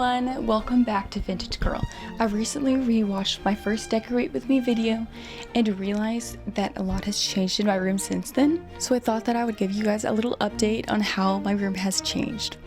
everyone, welcome back to Vintage Girl. I recently rewatched my first Decorate With Me video and realized that a lot has changed in my room since then, so I thought that I would give you guys a little update on how my room has changed.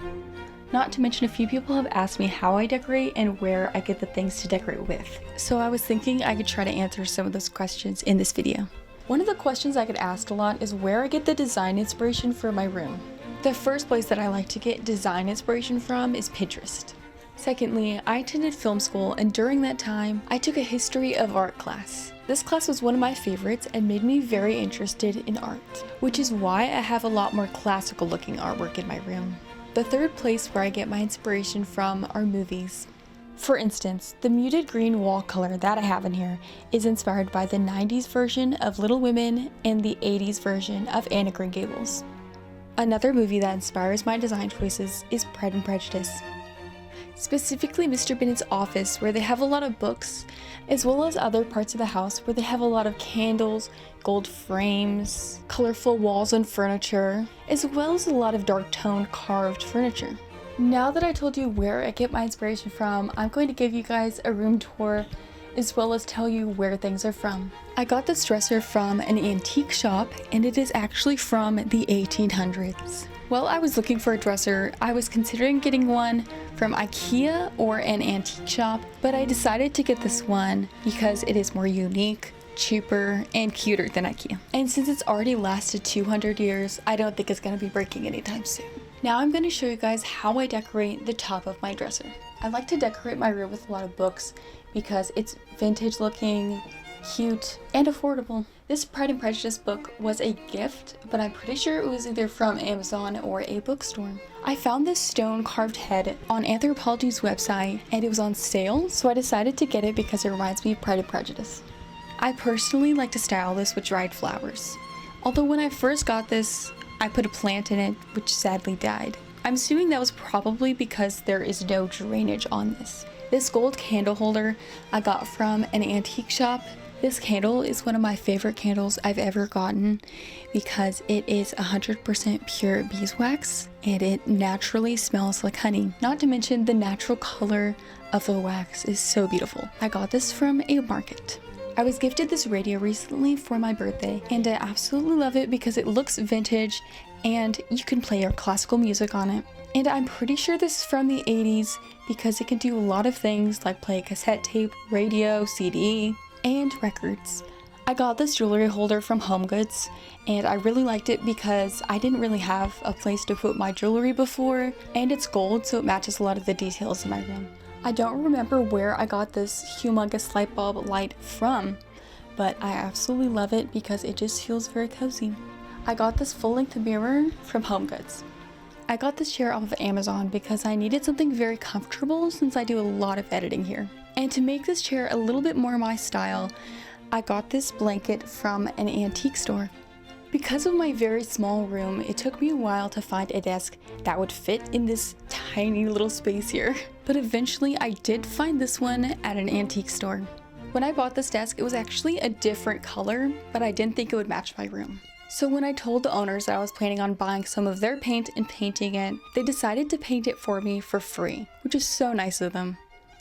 Not to mention, a few people have asked me how I decorate and where I get the things to decorate with, so I was thinking I could try to answer some of those questions in this video. One of the questions I get asked a lot is where I get the design inspiration for my room. The first place that I like to get design inspiration from is Pinterest. Secondly, I attended film school, and during that time, I took a history of art class. This class was one of my favorites and made me very interested in art, which is why I have a lot more classical looking artwork in my room. The third place where I get my inspiration from are movies. For instance, the muted green wall color that I have in here is inspired by the 90s version of Little Women and the 80s version of Anne of Green Gables. Another movie that inspires my design choices is Pride and Prejudice. Specifically Mr. Bennet's office, where they have a lot of books, as well as other parts of the house where they have a lot of candles, gold frames, colorful walls and furniture, as well as a lot of dark toned carved furniture. Now that I told you where I get my inspiration from, I'm going to give you guys a room tour as well as tell you where things are from. I got this dresser from an antique shop, and it is actually from the 1800s. While I was looking for a dresser, I was considering getting one from IKEA or an antique shop, but I decided to get this one because it is more unique, cheaper, and cuter than IKEA. And since it's already lasted 200 years, I don't think it's going to be breaking anytime soon. Now I'm going to show you guys how I decorate the top of my dresser. I like to decorate my room with a lot of books because it's vintage looking, cute, and affordable. This Pride and Prejudice book was a gift, but I'm pretty sure it was either from Amazon or a bookstore. I found this stone carved head on Anthropologie's website, and it was on sale, so I decided to get it because it reminds me of Pride and Prejudice. I personally like to style this with dried flowers. Although when I first got this, I put a plant in it, which sadly died. I'm assuming that was probably because there is no drainage on this. This gold candle holder I got from an antique shop. This candle is one of my favorite candles I've ever gotten because it is 100% pure beeswax and it naturally smells like honey. Not to mention the natural color of the wax is so beautiful. I got this from a market. I was gifted this radio recently for my birthday, and I absolutely love it because it looks vintage and you can play your classical music on it. And I'm pretty sure this is from the 80s because it can do a lot of things like play cassette tape, radio, CD, and records. I got this jewelry holder from HomeGoods, and I really liked it because I didn't really have a place to put my jewelry before, and it's gold, so it matches a lot of the details in my room. I don't remember where I got this humongous light bulb light from, but I absolutely love it because it just feels very cozy. I got this full-length mirror from HomeGoods. I got this chair off of Amazon because I needed something very comfortable since I do a lot of editing here. And to make this chair a little bit more my style, I got this blanket from an antique store. Because of my very small room, it took me a while to find a desk that would fit in this tiny little space here. But eventually I did find this one at an antique store. When I bought this desk, it was actually a different color, but I didn't think it would match my room. So when I told the owners that I was planning on buying some of their paint and painting it, they decided to paint it for me for free, which is so nice of them.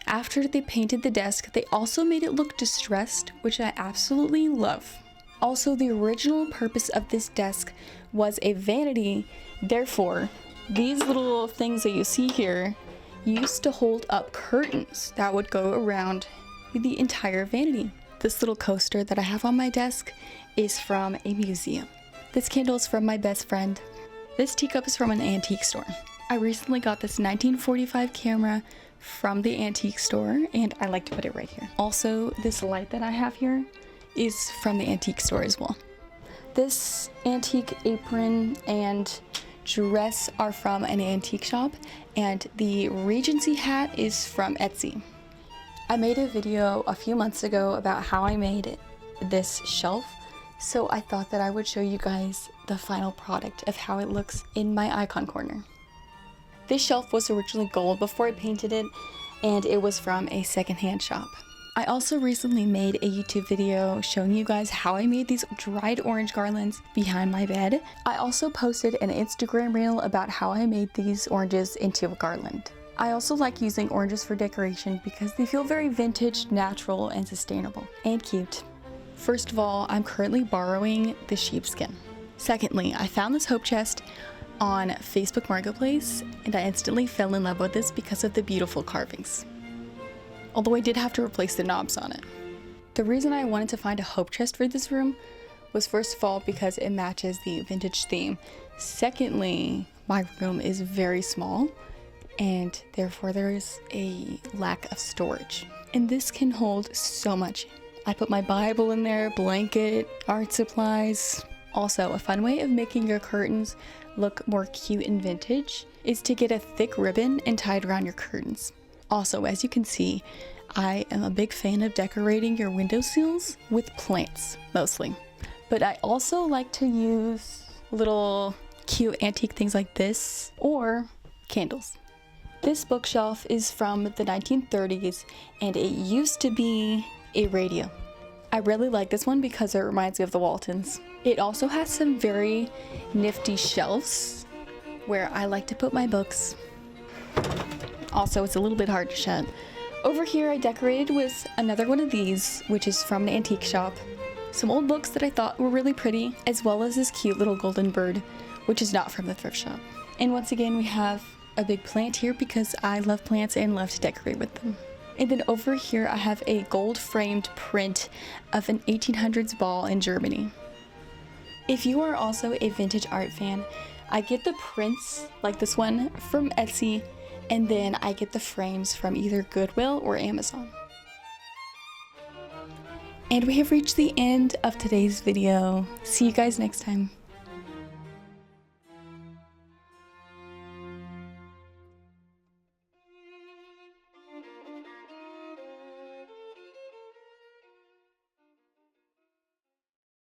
After they painted the desk, they also made it look distressed, which I absolutely love. Also, the original purpose of this desk was a vanity, therefore, these little things that you see here used to hold up curtains that would go around the entire vanity. This little coaster that I have on my desk is from a museum. This candle is from my best friend. This teacup is from an antique store. I recently got this 1945 camera from the antique store, and I like to put it right here. Also, this light that I have here is from the antique store as well. This antique apron and dress are from an antique shop, and the Regency hat is from Etsy. I made a video a few months ago about how I made this shelf, so I thought that I would show you guys the final product of how it looks in my icon corner. This shelf was originally gold before I painted it, and it was from a secondhand shop. I also recently made a YouTube video showing you guys how I made these dried orange garlands behind my bed. I also posted an Instagram reel about how I made these oranges into a garland. I also like using oranges for decoration because they feel very vintage, natural, and sustainable, and cute. First of all, I'm currently borrowing the sheepskin. Secondly, I found this hope chest on Facebook Marketplace, and I instantly fell in love with this because of the beautiful carvings. Although I did have to replace the knobs on it. The reason I wanted to find a hope chest for this room was first of all because it matches the vintage theme. Secondly, my room is very small and therefore there is a lack of storage. And this can hold so much. I put my Bible in there, blanket, art supplies. Also, a fun way of making your curtains look more cute and vintage is to get a thick ribbon and tie it around your curtains. Also, as you can see, I am a big fan of decorating your windowsills with plants, mostly. But I also like to use little cute antique things like this or candles. This bookshelf is from the 1930s and it used to be a radio. I really like this one because it reminds me of the Waltons. It also has some very nifty shelves where I like to put my books. Also, it's a little bit hard to shut. Over here I decorated with another one of these, which is from an antique shop. Some old books that I thought were really pretty, as well as this cute little golden bird, which is not from the thrift shop. And once again, we have a big plant here because I love plants and love to decorate with them. And then over here I have a gold framed print of an 1800s ball in Germany. If you are also a vintage art fan, I get the prints like this one from Etsy, and then I get the frames from either Goodwill or Amazon. And we have reached the end of today's video. See you guys next time.